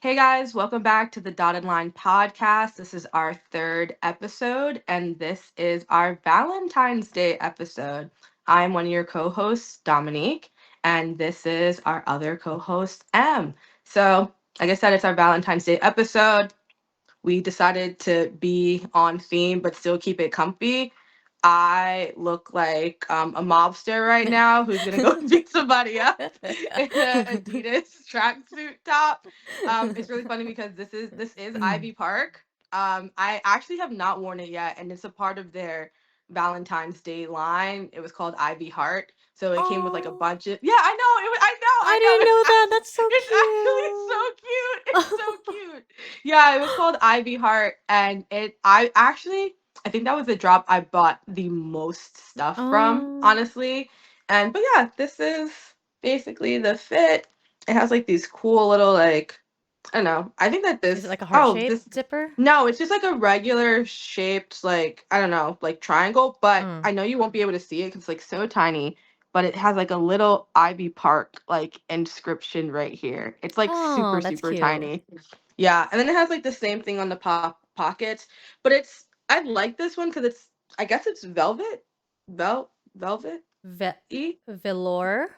Hey guys, welcome back to the Dottedline Podcast. This is our third episode, and this is our Valentine's Day episode. I'm one of your co hosts, Dominique, and this is our other co host, Em. So, like I said, it's our Valentine's Day episode. We decided to be on theme but still keep it comfy. I look like a mobster right now who's gonna go beat somebody up in a Adidas tracksuit top. It's really funny because this is Ivy Park. I actually have not worn it yet, and it's a part of their Valentine's Day line. It was called Ivy Heart, so it came with like a Oh, bunch of I know it was I I didn't know know that. That's so it's actually so cute. It's so cute. Yeah, it was called Ivy Heart, and I think that was the drop I bought the most stuff from, Oh, honestly. And but yeah, this is basically the fit. It has like these cool little like I don't know. I think that is it this like a heart oh shape this zipper? no, it's just like a regular shaped like I don't know like triangle, but Mm. I know you won't be able to see it because it's like so tiny. But it has like a little Ivy Park like inscription right here. It's like Oh, super that's super cute. tiny. Yeah, and then it has like the same thing on the pockets, but I like this one because I guess it's velvet Ve e velour,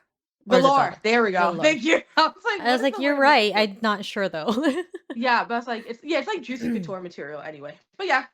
or is it velour. velvet? There we go. Velour. Thank you. I was like, I what was is like, the you're word I'm looking right. for? I'm not sure though. Yeah, but I was like, it's like juicy couture material anyway. But yeah,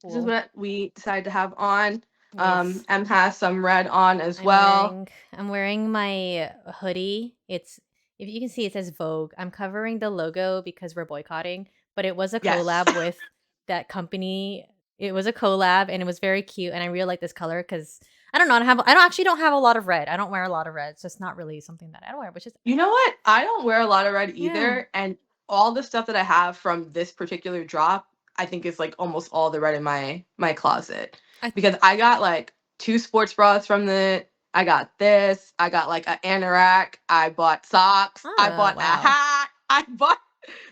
this is Cool. what we decided to have on. Yes. M has some red on as I'm well. wearing I'm wearing my hoodie. It's if you can see it says Vogue. I'm covering the logo because we're boycotting, but it was a Yes. collab with that company. It was a collab and it was very cute and I really like this color cuz I don't know, I don't actually don't have a lot of red. I don't wear a lot of red. So it's not really something that I don't wear, which is You know what? I don't wear a lot of red yeah. either, and all the stuff that I have from this particular drop, I think is like almost all the red in my closet I because I got like two sports bras from the. I got this. I got like an anorak. I bought socks. I Oh, bought a wow. hat. I bought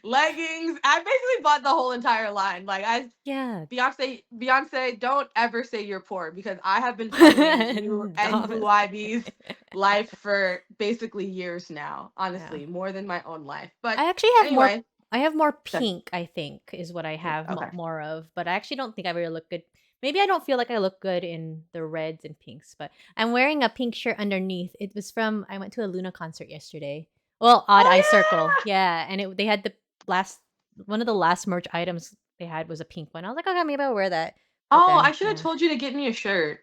leggings. I basically bought the whole entire line. Like I Yeah. Beyonce, don't ever say you're poor because I have been funding you and Dumb. Blue Ivy's life for basically years now, Yeah. honestly, more than my own life. But I actually have more anyway, I have more that's pink, I think, is what I pink. have Okay. more of, but I actually don't think I really look good. Maybe I don't feel like I look good in the reds and pinks, but I'm wearing a pink shirt underneath. It was from I went to a Luna concert yesterday. Well, Odd Eye Circle. Oh Yeah, and they had the last one of the last merch items they had was a pink one. I was like, "Okay, maybe I'll wear that." yeah. But Oh, I then, should have yeah. told you to get me a shirt.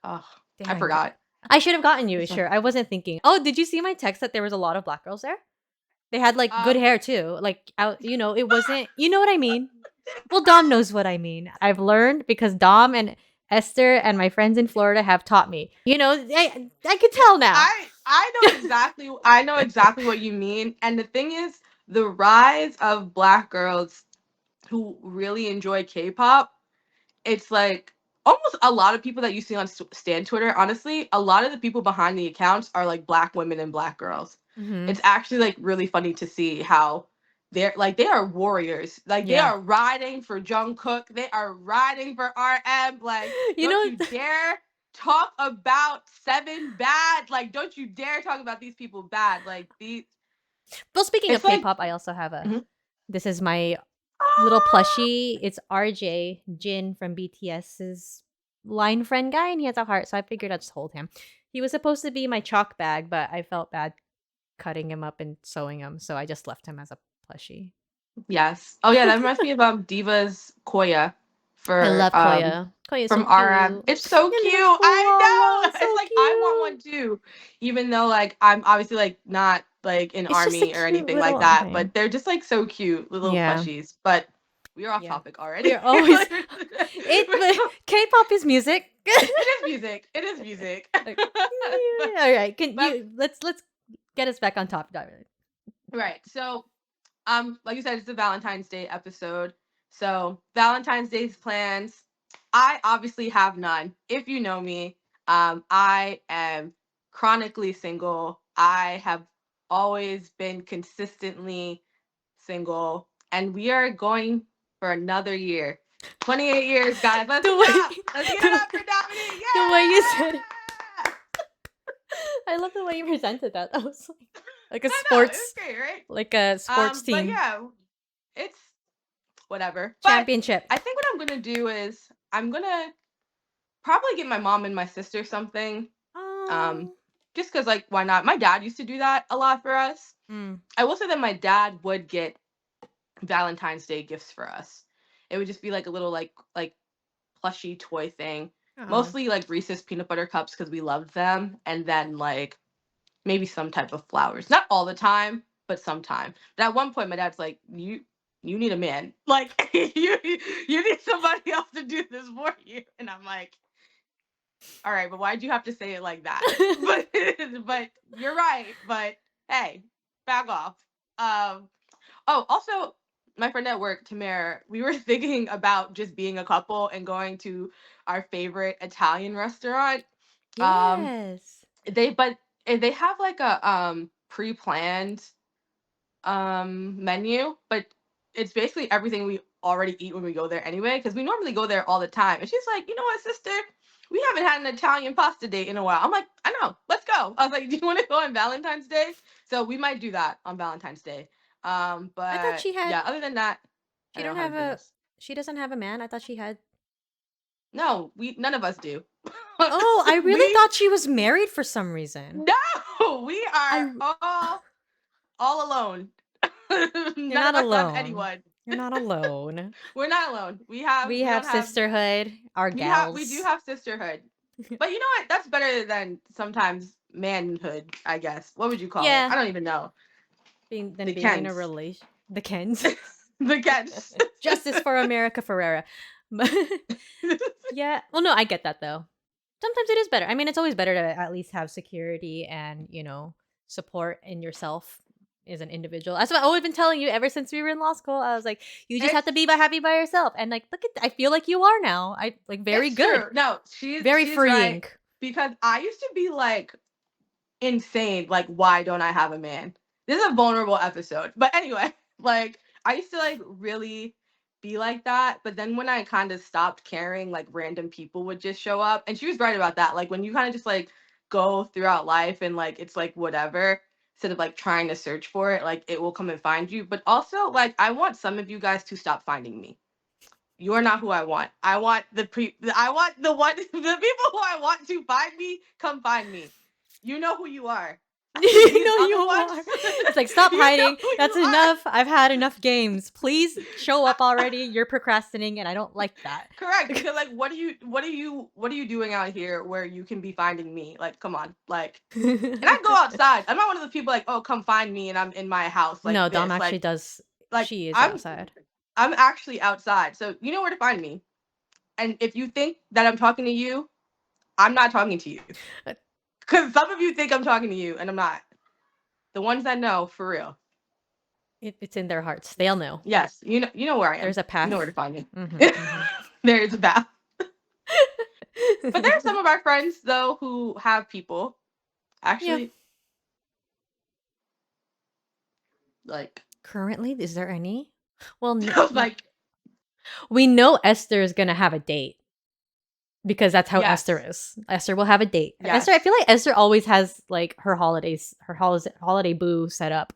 Oh, I Dang. forgot. I should have gotten you a It's like, shirt. I wasn't thinking. Oh, did you see my text that there was a lot of black girls there? They had, like, good um, hair too, like, out it wasn't you know what I mean? Well, Dom knows what I mean. I've learned because Dom and Esther and my friends in Florida have taught me. I could tell now. I know exactly what you mean. And the thing is, the rise of black girls who really enjoy K-pop, it's like almost a lot of people that you see on Stan Twitter, honestly, a lot of the people behind the accounts are like black women and black girls. Mhm. It's actually like really funny to see how they are warriors. Like they Yeah. are riding for Jungkook, they are riding for RM. Like, You don't know you dare talk about Seven bad. Like, don't you dare talk about these people bad. Like these well, speaking it's of like K-pop, I also have a mhm. this is my little plushie. It's RJ, Jin from BTS's line friend guy, and he has a heart, so I figured I'd just hold him. He was supposed to be my chalk bag, but I felt bad cutting him up and sewing him, so I just left him as a plushie. Yes. Oh yeah, that reminds me of Diva's Koya I for love Koya. Koya's so from RM. cute. It's so And cute. his I koala, know. It's so like I want one cute. too. Even though like I'm obviously like not like in It's just a army or cute anything like little that, but thing. they're just like so cute, little Yeah. plushies. But we are off Yeah. topic We already. are always but K-pop is music. It is music. It is music. Like, but all right. Can but you let's get us back on top, Diamond. right. So like you said, it's a Valentine's Day episode. So Valentine's Day's plans, I obviously have none. If you know me, I am chronically single. I have always been consistently single, and we are going for another year. 28 years, guys. Let's The go. way Let's give it the, up for Dominique. the way you said it. Yeah! I love the way you presented that. I was like, Like a No, it was sports great, right? like a sports But team yeah, it's whatever. But championship. I think what I'm gonna do is I'm gonna probably get my mom and my sister something. Um, Oh. just because like why not? My dad used to do that a lot for us. Mm. I will say that my dad would get Valentine's Day gifts for us. It would just be like a little like plushy toy thing. Oh. Mostly like Reese's peanut butter cups because we loved them, and then like maybe some type of flowers. Not all the time, but sometime. But at one point, my dad's like, "You need a man. Like you need somebody else to do this for you." And I'm like, "All right, but why'd you have to say it like that?" But but you're right. But hey, back off. Um. Oh, also, my friend at work, Tamara, we were thinking about just being a couple and going to our favorite Italian restaurant. Um, Yes. but they have like a pre-planned menu, but it's basically everything we already eat when we go there anyway, because we normally go there all the time. And she's like, you know what, sister? We haven't had an Italian pasta date in a while. I'm like, I know, let's go. I was like, do you want to go on Valentine's Day? So we might do that on Valentine's Day. I thought But she had yeah, other than that, I she don't don't know how to have do a this. she doesn't have a man. I thought she had. No, we none of us do. Oh, I really we thought she was married for some reason. no, we I are all alone. You're None not of us have alone. anyone. You're not alone. We're not alone. We We have don't have sisterhood, our we do gals. have sisterhood. But you know what? That's better than sometimes manhood, I guess. What would you call it? Yeah, I don't even know. The being in a Kens. relation. The Kens. The Kens. Justice for America Ferrera. But yeah, well, no, I get that though. Sometimes it is better. I mean, it's always better to at least have security and support in yourself as an individual. That's what I've always been telling you ever since we were in law school. I was like, you just have it's to be happy by yourself, and like, look at, I feel like you are now. I like very it's good, true. No, very she's right. freeing. Because I used to be like insane. Like, why don't I have a man? This is a vulnerable episode. But anyway, like I used to like really be like that. But then when I kind of stopped caring, like random people would just show up. And she was right about that. Like when you kind of just like go throughout life and like it's like whatever, instead of like trying to search for it, like it will come and find you. But also like I want some of you guys to stop finding me. You're not who I want. I want I want the one the people who I want to find me, come find me. You know who you are. You These know you other ones, are. It's like, stop you know hiding. who you That's are. enough. I've had enough games. Please show up already. You're procrastinating, and I don't like that. Correct, because like what are you doing out here where you can be finding me? Like, come on. Like and I go outside. I'm not one of those people like, oh, come find me and I'm in my house like No, Dom this. actually does. Like She is I'm outside. I'm actually outside. So you know where to find me. And if you think that I'm talking to you, I'm not talking to you. Because some of you think I'm talking to you, and I'm not. The ones that know, for real. It's in their hearts. They'll know. Yes, you know where I There's am. a You know where to path. find me. Mm-hmm, There is a path. But there are mm-hmm. some of our friends though who have people. Yeah. Actually, like, Currently, is there any? Well, like we know Esther is gonna have a date because that's how Esther yes, is. Esther will have a date. Esther, I yes. feel like Esther always has like her holidays, her holiday boo set up.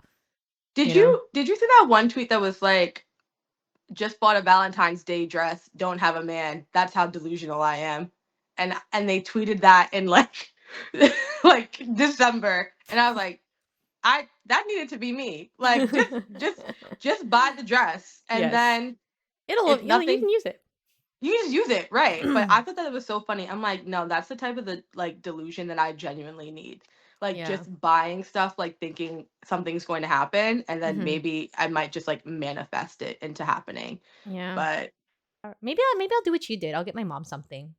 Did You know. you see that one tweet that was like, just bought a Valentine's Day dress, don't have a man. That's how delusional I am. And they tweeted that in like like December, and I was like, I that needed to be me. Like just buy the dress and Yes. then It'll if you nothing can use it. you just use it, right? But I thought that it was so funny. I'm like, no, that's the type of the like delusion that I genuinely need. Like Yeah. just buying stuff like thinking something's going to happen and then Hmm. maybe I might just like manifest it into happening. Yeah. But Maybe I'll do what you did. I'll get my mom something.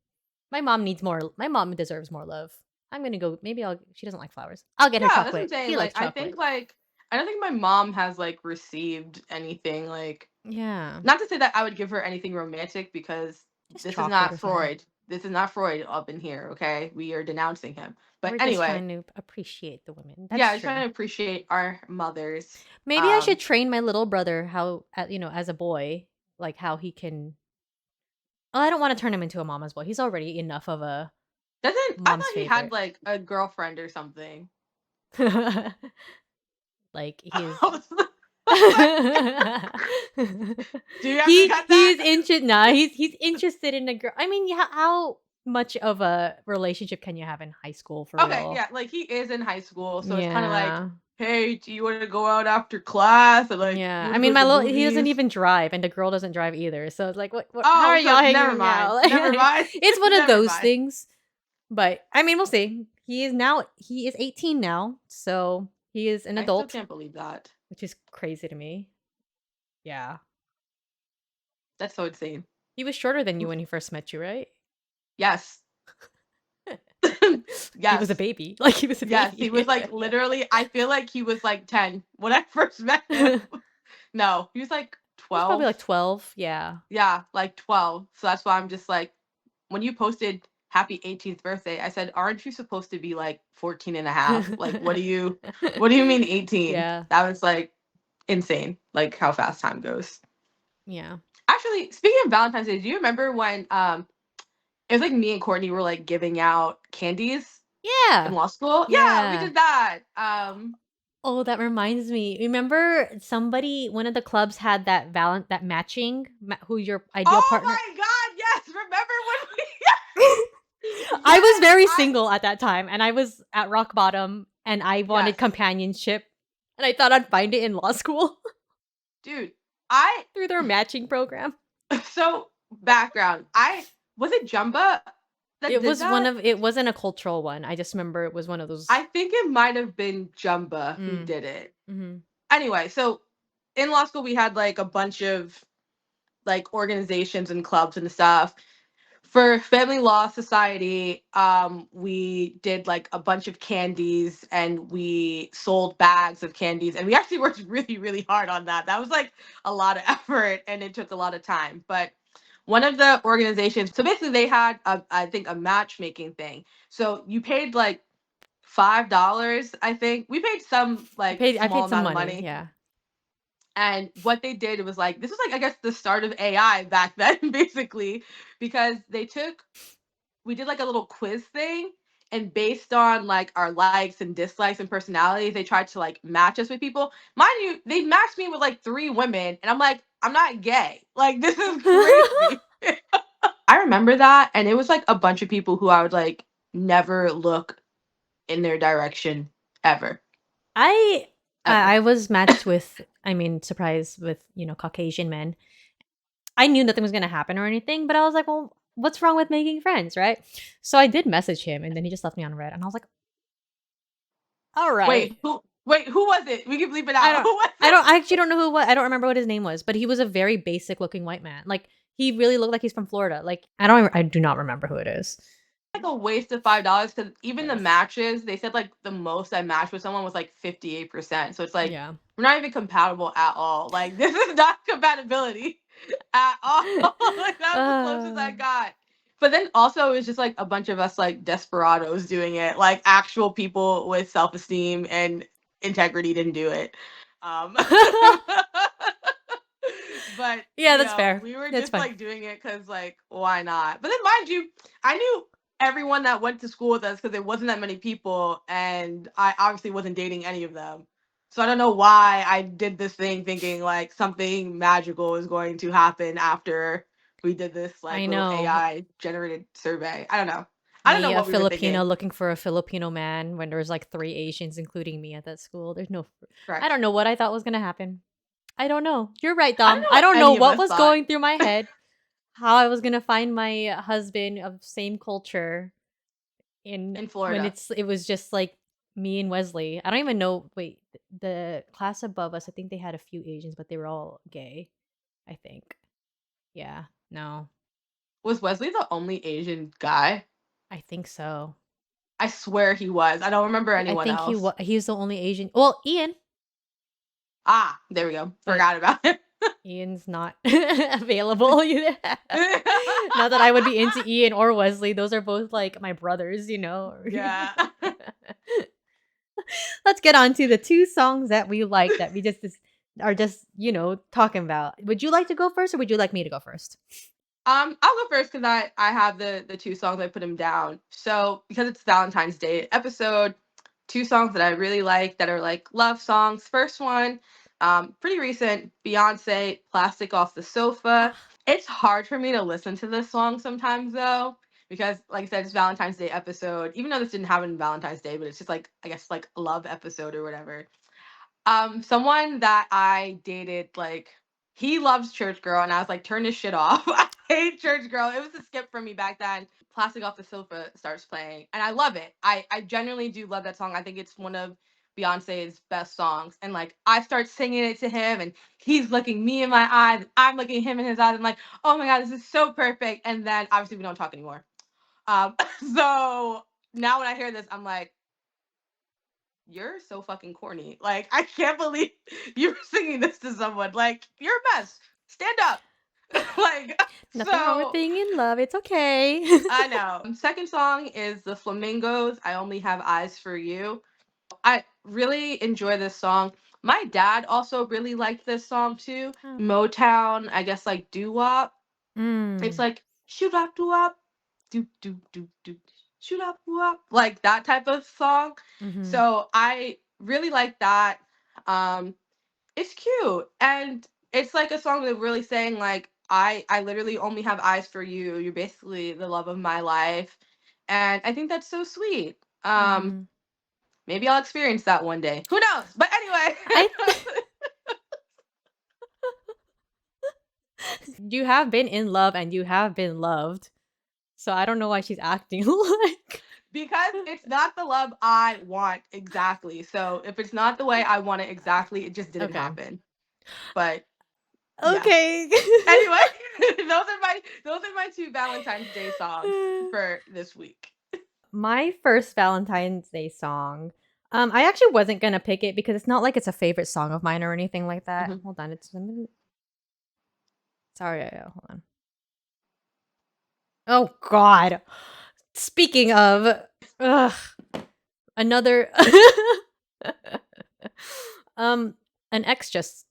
My mom needs more. My mom deserves more love. I'm gonna go. Maybe I'll. She doesn't like flowers. I'll get her yeah, that's what I'm chocolate. saying. She likes chocolate. Like I don't think my mom has like received anything like Yeah, not to say that I would give her anything romantic because just this is chocolate not or something. Freud. This is not Freud up in here, okay? We are denouncing him. But We're just anyway, trying to appreciate the women. yeah, That's I was trying true. to appreciate our mothers. Maybe I should train my little brother how, as a boy, like how he can. Oh, I don't want to turn him into a mama's boy. He's already enough of a Doesn't I mom's thought he had favorite. like a girlfriend or something. Like he's I was like, do you have to cut he is that? interested. Nah, he's interested in a girl. I mean, yeah, how much of a relationship can you have in high school for Okay, real? yeah, like he is in high school, so it's kind of like, Yeah. hey, do you want to go out after class? Or like, you Yeah, want I to go mean, to the he doesn't movies? even drive, and the girl doesn't drive either. So it's like, what? How Oh, are so y'all never hanging mind. out? Never mind. It's one of Never those mind. things. But I mean, we'll see. He is 18 now, so he is an I still adult, can't believe that. which is crazy to me. Yeah, That's so insane. he was shorter than you when he first met you, right? Yes. He was a Yes. baby. Like he was a Yes. He was baby. like literally, I feel like he was like 10 when I first met him. No, he was like He's probably 12. like 12. Yeah. Yeah, like 12. So that's why I'm just like, when you posted happy 18th birthday, I said, aren't you supposed to be like 14 and a half? Like, what do you mean 18? Yeah. That was like insane, like how fast time goes. Yeah. Actually, speaking of Valentine's Day, do you remember when it was like me and Courtney were like giving out candies in Yeah. law school? Yeah, we Yeah. did that. Oh, that reminds me. Remember one of the clubs had that matching who your ideal Oh partner. my god, yes. Remember when we I was Yes, very I single at that time and I was at rock bottom and I wanted yes. companionship and I thought I'd find it in law school Dude, I through their matching program. so background. I was it Jumba that did that? It wasn't a cultural one. I just remember it was one of those. I think it might have been Jumba who Mm, did it. mhm. Anyway, so in law school we had like a bunch of like organizations and clubs and stuff. For Family Law Society, we did like a bunch of candies and we sold bags of candies. And we actually worked really, really hard on that. That was like a lot of effort and it took a lot of time. But one of the organizations, so basically they had, I think, a matchmaking thing. So you paid like $5, I think. We paid some like I small paid some amount of money. money. Yeah. And what they did was like, this was like, I guess, the start of AI back then, basically, because we did like a little quiz thing. And based on like our likes and dislikes and personalities, they tried to like match us with people. Mind you, they matched me with like 3 women. And I'm like, I'm not gay. Like, this is crazy. I remember that. And it was like a bunch of people who I would like never look in their direction ever. I Ever. I was matched with, I mean, surprise with, Caucasian men. I knew nothing was gonna happen or anything, but I was like, well, what's wrong with making friends, right? So I did message him and then he just left me on red and I was like, all right. Wait, who was it? We can bleep it I out. don't Who was I it? don't I actually don't know I don't remember what his name was, but he was a very basic looking white man. Like he really looked like he's from Florida. Like I do not remember who it is. Like a waste of $5 because even the Yes. matches, they said like the most I matched with someone was like 58%. So it's like Yeah. we're not even compatible at all. Like this is not compatibility at all. Like that was the closest I Uh, got. But then also it was just like a bunch of us like desperados doing it. Like actual people with self-esteem and integrity didn't do it. Um but yeah, that's fair. we were That's just fine. like doing it because like why not? But then mind you, I knew everyone that went to school with us because there wasn't that many people, and I obviously wasn't dating any of them. So I don't know why I did this thing thinking like something magical is going to happen after we did this like I little know. AI generated survey. I don't know. I don't know Me, a what we were Filipino thinking. looking for a Filipino man when there was like 3 Asians, including me at that school. I Correct. don't know what I thought was gonna happen. I don't know. You're right, I don't Dom. know I what don't know any of what us was thought. going through my head, how I was gonna find my husband of same culture in In when Florida. it was just like me and Wesley. I don't even know. Wait, the class above us, I think they had a few Asians, but they were all gay. I think. Yeah. No, Was Wesley the only Asian guy? I think so. I swear he was. I don't remember I anyone think else. he's the only Asian. Well, Ian, Ah, there we go. but Forgot about him. Ian's not available either. Not that I would be into Ian or Wesley. Those are both like my brothers. Yeah. Let's get on to the two songs that we like that we just are just, talking about. Would you like to go first or would you like me to go first? I'll go first because I have the 2 songs I put him down. So because it's Valentine's Day episode, two songs that I really like that are like love songs. First one, pretty recent, Beyonce, Plastic Off the Sofa. Ah, It's hard for me to listen to this song sometimes though, because like I said, it's Valentine's Day episode. Even though this didn't happen on Valentine's Day, but it's just like I guess like a love episode or whatever. Someone that I dated, like, he loves Church Girl, and I was like, turn this shit off. I hate Church Girl. It was a skip for me back then. Plastic Off the Sofa starts playing, and I love it. I genuinely do love that song. I think it's one of Beyonce's best songs. And like, I start singing it to him, and he's looking me in my eyes, and I'm looking him in his eyes. I'm like, oh my god, this is so perfect. And then obviously we don't talk anymore. Um, so now when I hear this, I'm like, you're so fucking corny. Like, I can't believe you're singing this to someone. Like, you're a mess. Stand up. Like, nothing wrong with so being in love. It's okay. I know. Second song is the Flamingos. I Only Have Eyes for You. I really enjoy this song. My dad also really liked this song too. Oh. Motown, I guess like doo wop. It's Mm. like shoot up doo wop, do do do do, shoot up doo wop, like that type of song. Mm-hmm. So I really like that. Um, it's cute and it's like a song that really saying like I literally only have eyes for you. You're basically the love of my life, and I think that's so sweet. Mm-hmm. Maybe I'll experience that one day. Who knows? But anyway. I you have been in love and you have been loved. So I don't know why she's acting like. Because it's not the love I want exactly. So if it's not the way I want it exactly, it just didn't Okay. happen. But yeah. Okay. Anyway, those are my two Valentine's Day songs for this week. My first Valentine's Day song. I actually wasn't gonna pick it because it's not like it's a favorite song of mine or anything like that. Mhm. Hold on, it's sorry, hold on. Oh God. Speaking of, ugh, another. um, an ex just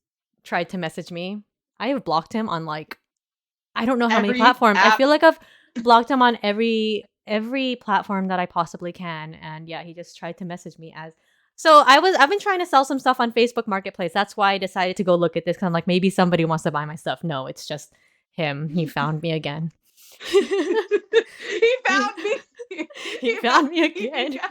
tried to message me. I have blocked him on like I don't know how many Every platforms. I app. feel like I've blocked him on every platform that I possibly can. And yeah, he just tried to message me as so I've been trying to sell some stuff on Facebook Marketplace. That's why I decided to go look at this because I'm like, maybe somebody wants to buy my stuff. No, it's just him. He found me again. He found me. He He found found me me again. again.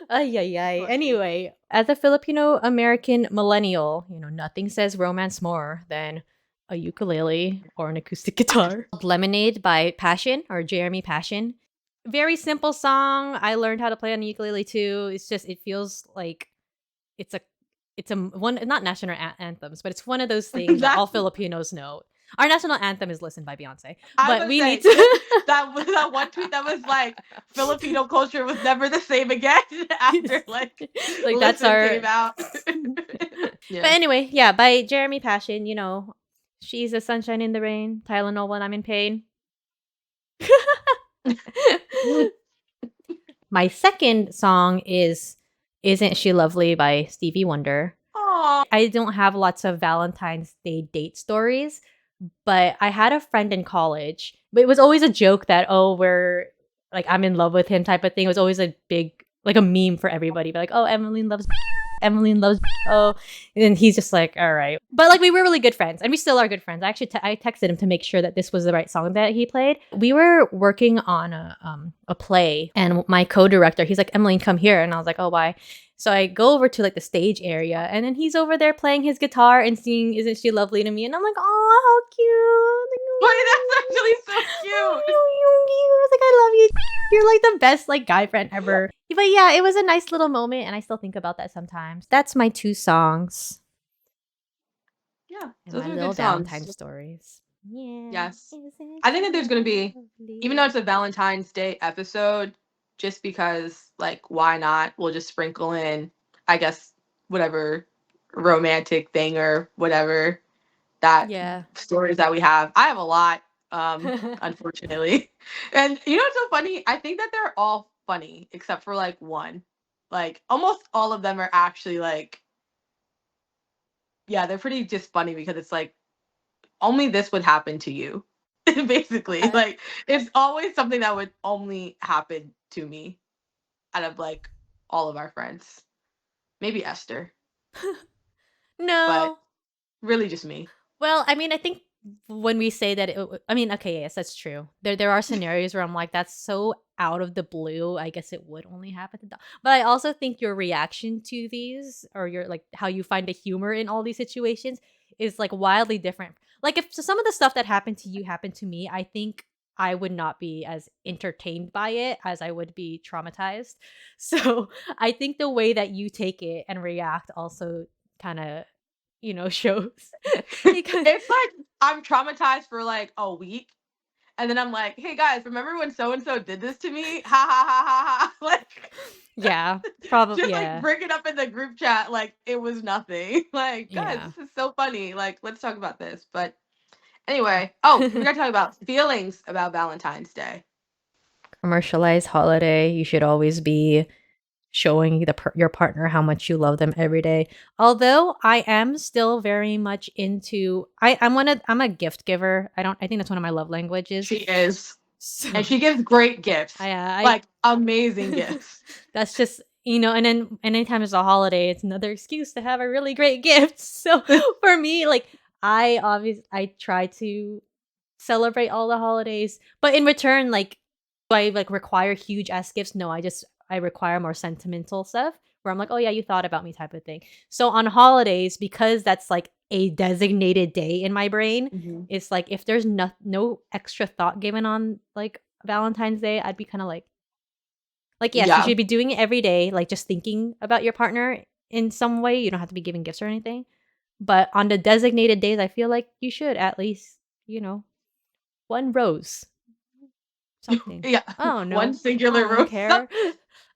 Ay, ay, ay. Funny. Anyway, as a Filipino American millennial, nothing says romance more than a ukulele or an acoustic guitar. Lemonade by Passion or Jeremy Passion. Very simple song. I learned how to play on the ukulele too. It's just, it feels like it's a, one, not national anthems, but it's one of those things that all That's Filipinos know. Our national anthem is Listen by Beyonce, I but would we need say to. that one tweet that was like Filipino culture was never the same again after like like that's Listen our came out. But Yeah. anyway, yeah, by Jeremy Passion, she's a sunshine in the rain, Tylenol when I'm in pain. My second song is Isn't She Lovely by Stevie Wonder. Aw. I don't have lots of Valentine's Day date stories, but I had a friend in college, but it was always a joke that, oh, we're like, I'm in love with him type of thing. It was always a big, like a meme for everybody. But like, oh, Emeline loves. Oh, and he's just like, all right. But like, we were really good friends, and we still are good friends. I actually, I texted him to make sure that this was the right song that he played. We were working on a play, and my co-director, he's like, Emeline, come here, and I was like, oh, why? So I go over to like the stage area, and then he's over there playing his guitar and singing "Isn't She Lovely" to me, and I'm like, oh, how cute! Wait, that's actually so Oh, cute. you cute. I was like, I love you. You're like the best like guy friend ever. But yeah, it was a nice little moment, and I still think about that sometimes. That's my two songs Yeah, and those my are little good Valentine songs. stories. Yeah, Yes. isn't I think that she there's gonna be, even lovely? though it's a Valentine's Day episode, just because like why not? We'll just sprinkle in, I guess, whatever romantic thing or whatever that Yeah. stories that we have. I have a lot, unfortunately. And you know what's so funny? I think that they're all funny except for like one. Like almost all of them are actually like, yeah, they're pretty just funny because it's like only this would happen to you. Basically. Like it's always something that would only happen to me. out of like all of our friends. Maybe Esther, but No. really just me. Well, I mean, I think when we say that, I mean, okay, yes, that's true. There are scenarios where I'm like, that's so out of the blue. I guess it would only happen to Dom. But I also think your reaction to these, or your like how you find the humor in all these situations, is like wildly different. Like if some of the stuff that happened to you happened to me, I think I would not be as entertained by it as I would be traumatized. So I think the way that you take it and react also kind of shows. It kind It's like I'm traumatized for like a week, and then I'm like, "Hey guys, remember when so and so did this to me? Ha ha ha ha ha!" Like, yeah, probably, just like yeah, bring it up in the group chat like it was nothing. Like, guys, yeah. this is so funny. Like, let's talk about this. But anyway, oh, we Yeah. got to talk about feelings about Valentine's Day. Commercialized holiday, you should always be showing your partner how much you love them every day. Although I am still very much into I'm a gift giver. I think that's one of my love languages. She is, So and she gives great gifts, I like amazing gifts. that's just and then anytime it's a holiday, it's another excuse to have a really great gift. So for me, like I try to celebrate all the holidays, but in return, like, do I like require huge ass gifts? No, I require more sentimental stuff where I'm like, oh yeah, you thought about me type of thing. So on holidays, because that's like a designated day in my brain, Mhm. it's like if there's no extra thought given on like Valentine's Day, I'd be kind of like yes, you Yeah. should be doing it every day, like just thinking about your partner in some way. You don't have to be giving gifts or anything. But on the designated days, I feel like you should at least, you know, one rose, something. Yeah. I don't One know. I singular don't rose. care.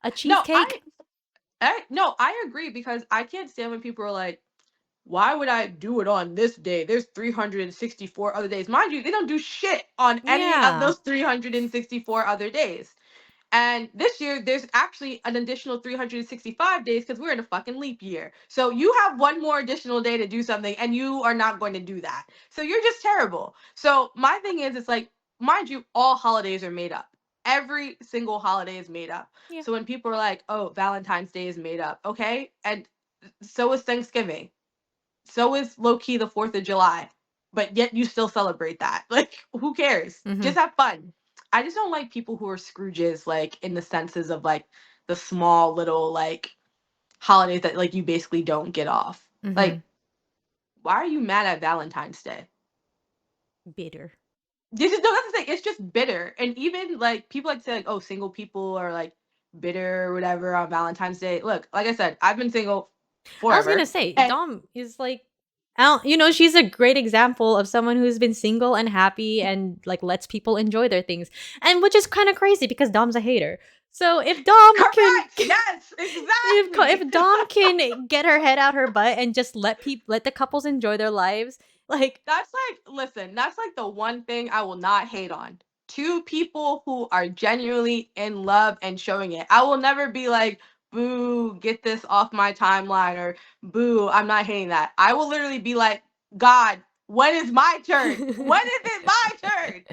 A No, cheesecake? no, I agree because I can't stand when people are like, why would I do it on this day? There's 364 other days. Mind you, they don't do shit on any of Yeah. those 364 other days. And this year, there's actually an additional 365 days because we're in a fucking leap year. So you have one more additional day to do something, and you are not going to do that. So you're just terrible. So my thing is, it's like, mind you, all holidays are made up. Every single holiday is made up. Yeah. So when people are like, oh, Valentine's Day is made up, okay? And so is Thanksgiving. So is low key the 4th of July. But yet you still celebrate that. Like, who cares? Mhm. Just have fun. I just don't like people who are Scrooges, like in the senses of like the small little like holidays that like you basically don't get off. Like, Mhm. why are you mad at Valentine's Day? Bitter. This is no, that's the thing. It's just bitter. And even like people like to say like, oh, single people are like bitter or whatever on Valentine's Day. Look, like I said, I've been single I was gonna forever. say, And Dom is like, she's a great example of someone who's been single and happy and like lets people enjoy their things, and which is kind of crazy because Dom's a hater. So if Dom can, correct. Yes, exactly. if Dom can get her head out her butt and just let the couples enjoy their lives, like, That's like, listen, that's like the one thing I will not hate on. Two people who are genuinely in love and showing it. I will never be like, boo, get this off my timeline, or boo, I'm not hating that. I will literally be like, God, when is my turn? When is it my turn?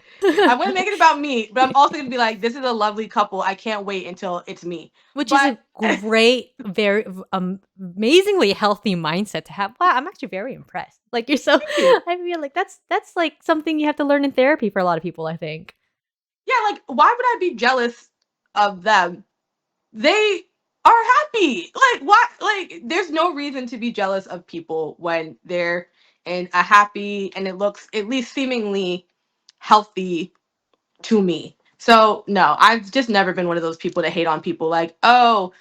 I'm gonna make it about me, but I'm also gonna be like, this is a lovely couple. I can't wait until it's me. which is But a great, very amazingly healthy mindset to have. Wow, I'm actually very impressed. Like you're so, thank you. I feel like that's like something you have to learn in therapy for a lot of people. I think. Yeah, like, why would I be jealous of them? They are happy. Like, what? Like, there's no reason to be jealous of people when they're in a happy and it looks at least seemingly healthy to me. So no, I've just never been one of those people to hate on people like, oh,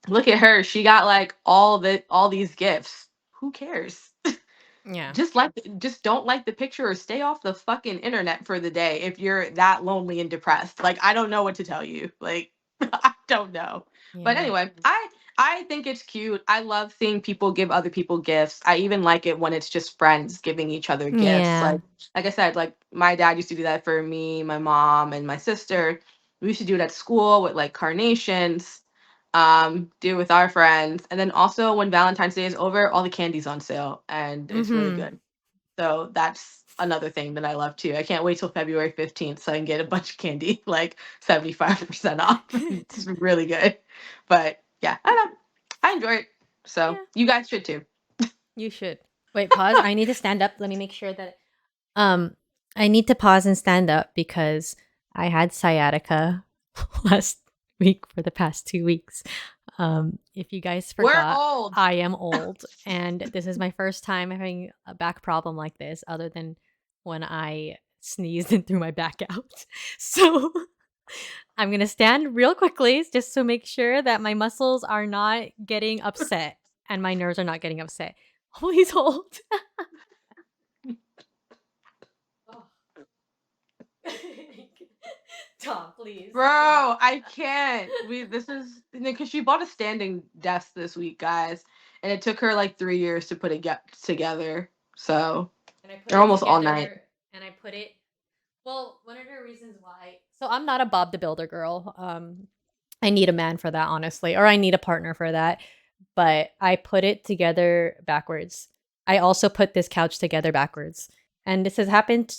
look at her. She got like all these gifts. Who cares? Yeah. Just don't like the picture or stay off the fucking internet for the day if you're that lonely and depressed. Like, I don't know what to tell you. Like, I don't know. But Yeah. anyway, I think it's cute. I love seeing people give other people gifts. I even like it when it's just friends giving each other gifts. Yeah. Like I said, like my dad used to do that for me, my mom, and my sister. We used to do it at school with like carnations. Do it with our friends. And then also when Valentine's Day is over, all the candy's on sale and it's really Mhm. good. So another thing that I love too. I can't wait till February 15th so I can get a bunch of candy, like 75% off. It's really good. But yeah, I don't know. I enjoy it. So Yeah, you guys should too. you should. Wait, pause. I need to stand up. Let me make sure that um I need to pause and stand up because I had sciatica last week for the past 2 weeks. If you guys We're forgot, old. I am old and this is my first time having a back problem like this other than when I sneezed and threw my back out. So I'm going to stand real quickly just to make sure that my muscles are not getting upset and my nerves are not getting upset. Please hold. Tom, please. Bro, I can't. This is because she bought a standing desk this week, guys, and it took her like 3 years to put it together. So And I put they're it almost all night. together and I put it well, one of the reasons why. So I'm not a Bob the Builder girl. I need a man for that, honestly, or I need a partner for that. But I put it together backwards. I also put this couch together backwards. And this has happened.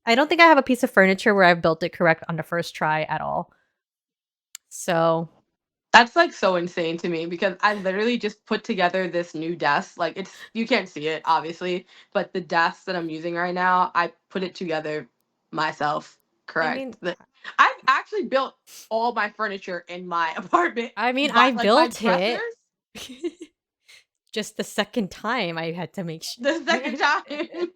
I don't think I have a piece of furniture where I've built it correct on the first try at all. So, That's like so insane to me because I literally just put together this new desk. Like you can't see it obviously, but the desk that I'm using right now, I put it together myself. I mean, Correct. I've actually built all my furniture in my apartment. I But like my built dressers, it. Just the second time I had to make sure. the second time.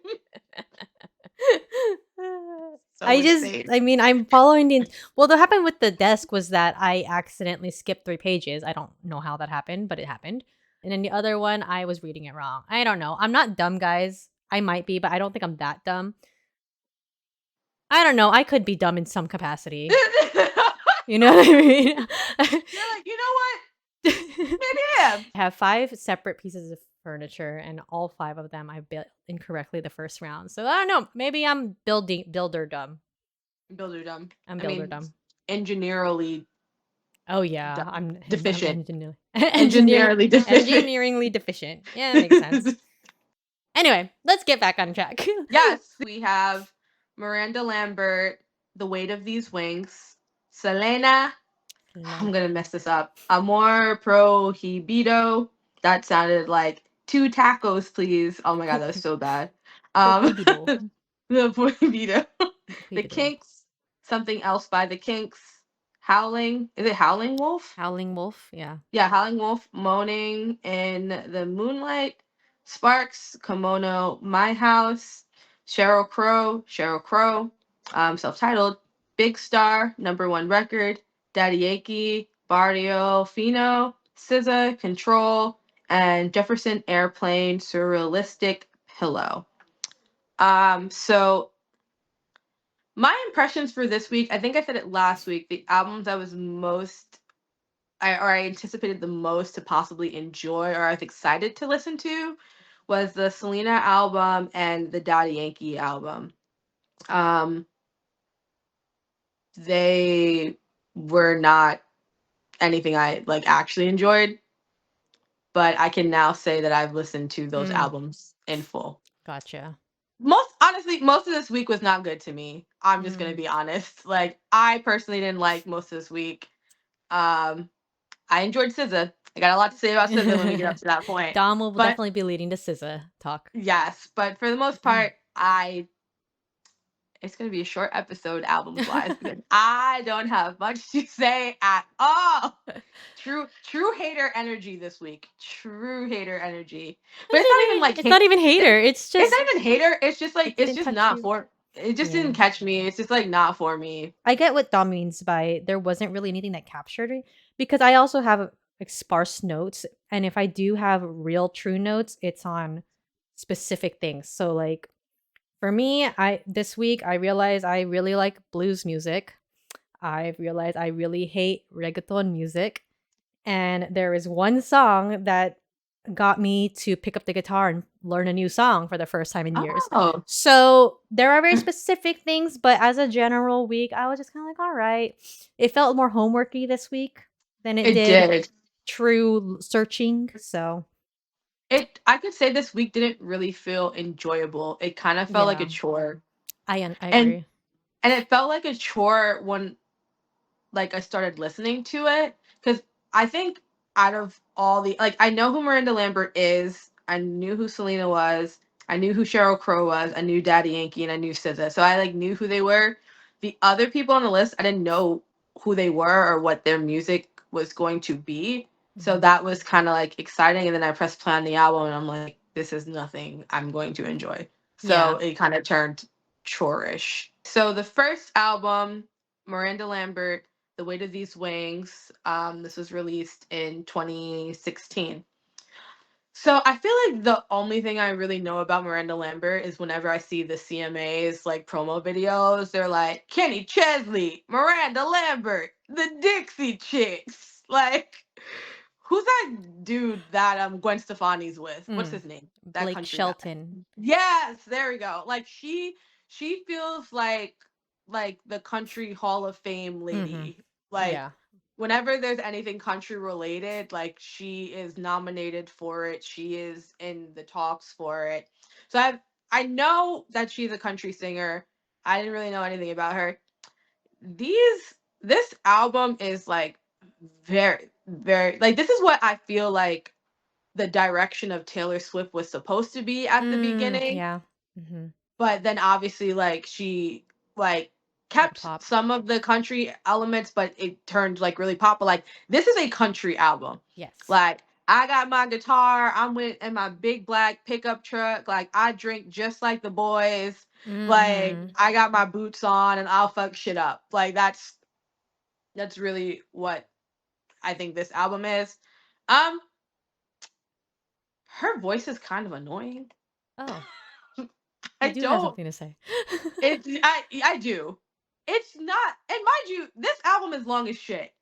So insane. I'm following well, what happened with the desk was that I accidentally skipped 3 pages. I don't know how that happened, but it happened. And then the other one, I was reading it wrong. I don't know. I'm not dumb, guys. I might be, but I don't think I'm that dumb. I don't know. I could be dumb in some capacity. You know what I mean? You're like, you know what? Maybe I am. I have 5 separate pieces of furniture, and all 5 of them I built incorrectly the first round. So I don't know. Maybe I'm builder dumb. Builder dumb. I'm I builder mean, dumb. engineerally Oh yeah, dumb. I'm Deficient. engineeringly Deficient. deficient. Yeah, that makes sense. Anyway, let's get back on track. Yes, we have Miranda Lambert, The Weight of These Wings, Selena, I'm gonna mess this up. Amor Prohibido. That sounded like 2 tacos, please. Oh my god, that was so bad. Prohibido. The Prohibido. The Prohibido. Kinks. Something else by the Kinks. Howling. Is it Howling Wolf? Howling Wolf. Yeah. Yeah, Howling Wolf. Moaning in the Moonlight. Sparks. Kimono. My House. Sheryl Crow. Sheryl Crow. Self-titled. Big Star. #1 record. Daddy Yankee. Barrio Fino. SZA. Control. And Jefferson Airplane. Surrealistic Pillow. So my impressions for this week, I think I said it last week, the albums I was I anticipated the most to possibly enjoy or I was excited to listen to was the Selena album and the Daddy Yankee album. They were not anything I like actually enjoyed, but I can now say that I've listened to those albums in full. Gotcha. Most of this week was not good to me. I'm just gonna be honest. Like I personally didn't like most of this week. I enjoyed SZA. I got a lot to say about SZA when we get up to that point. Dom will But definitely be leading the SZA talk. yes, but for the most part, it's gonna be a short episode albums wise because I don't have much to say at all. True hater energy this week. True hater energy. But it's not even like it's not even hater. It's just it's not even hater. It's just like it's didn't just touch not you. for. It just Yeah. didn't catch me. It's just like not for me. I get what Dom means by there wasn't really anything that captured it because I also have like sparse notes, and if I do have real true notes, it's on specific things. So like for me, this week I realized I really like blues music. I've realized I really hate reggaeton music. And there is one song that got me to pick up the guitar and learn a new song for the first time in years. Oh, So there are very specific things, but as a general week, I was just kind of like, all right. It felt more homeworky this week than it did did. true searching. So I could say this week didn't really feel enjoyable. It kind of felt like a Yeah, chore. I And agree. it felt like a chore when like I started listening to it because I think out of all the like I know who Miranda Lambert is. I knew who Selena was. I knew who Cheryl Crow was. I knew Daddy Yankee and I knew SZA. So I like knew who they were. The other people on the list, I didn't know who they were or what their music was going to be. So Mhm. that was kind of like exciting. And then I pressed play on the album and I'm like, this is nothing I'm going to enjoy. So Yeah. it kind of turned chore-ish. So the first album, Miranda Lambert, the Weight of These Wings. This was released in 2016. So I feel like the only thing I really know about Miranda Lambert is whenever I see the CMAs like promo videos, they're like Kenny Chesley, Miranda Lambert, the Dixie Chicks. Like, who's that dude that Gwen Stefani's with? What's Mm. his name? That Blake country guy. Shelton. Yes, there we go. Like she feels like the country hall of fame Mhm. lady. Like Yeah. whenever there's anything country related, like she is nominated for it. She is in the talks for it. So I know that she's a country singer. I didn't really know anything about her. This album is like very like this is what I feel like the direction of Taylor Swift was supposed to be at the beginning, Yeah. Mhm. but then obviously like she like Went kept pop. some of the country elements, but it turned like really pop. But like this is a country album. Yes. Like I got my guitar, I'm with in my big black pickup truck, like I drink just like the boys, like Mhm. I got my boots on and I'll fuck shit up. Like that's really what I think this album is. Um her voice is kind of annoying. Oh, I you do have don't something to say. I do. It's not, and mind you, this album is long as shit.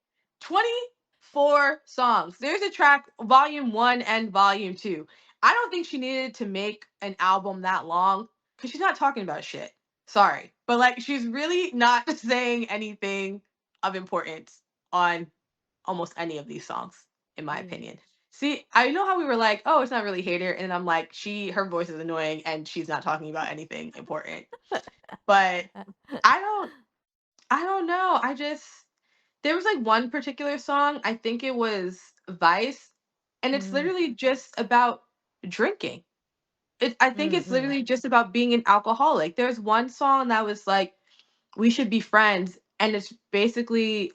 24 songs. There's a track, volume one and volume two. I don't think she needed to make an album that long because she's not talking about shit. Sorry. But like she's really not saying anything of importance on almost any of these songs, in my Yeah. opinion. See, I know how we were like, oh, it's not really hater, and I'm like, her voice is annoying and she's not talking about anything important. But I don't I don't know. I just there was like one particular song, I think it was Vice, and it's Mm. literally just about drinking. I think it's Mm. literally just about being an alcoholic. There's one song that was like we should be friends and it's basically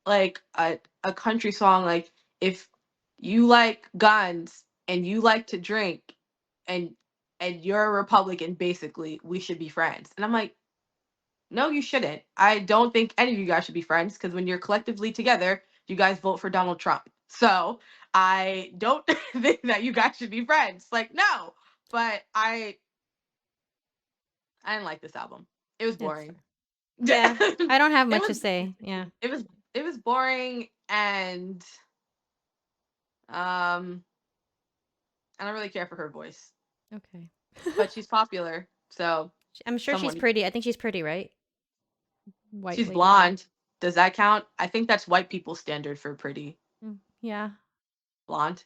like a country song like if you like guns and you like to drink and you're a Republican basically we should be friends. And I'm like, no, you shouldn't. I don't think any of you guys should be friends because when you're collectively together, you guys vote for Donald Trump. So I don't think that you guys should be friends. Like, no. But I didn't like this album. It was It's boring. fair. Yeah. it I don't have much to was say. Yeah. it was it was boring and um I don't really care for her voice. Okay. But she's popular. So I'm sure she's someone pretty. I think she's pretty, right? White she's lady. blonde. Does that count? I think that's white people standard for pretty Yeah. blonde.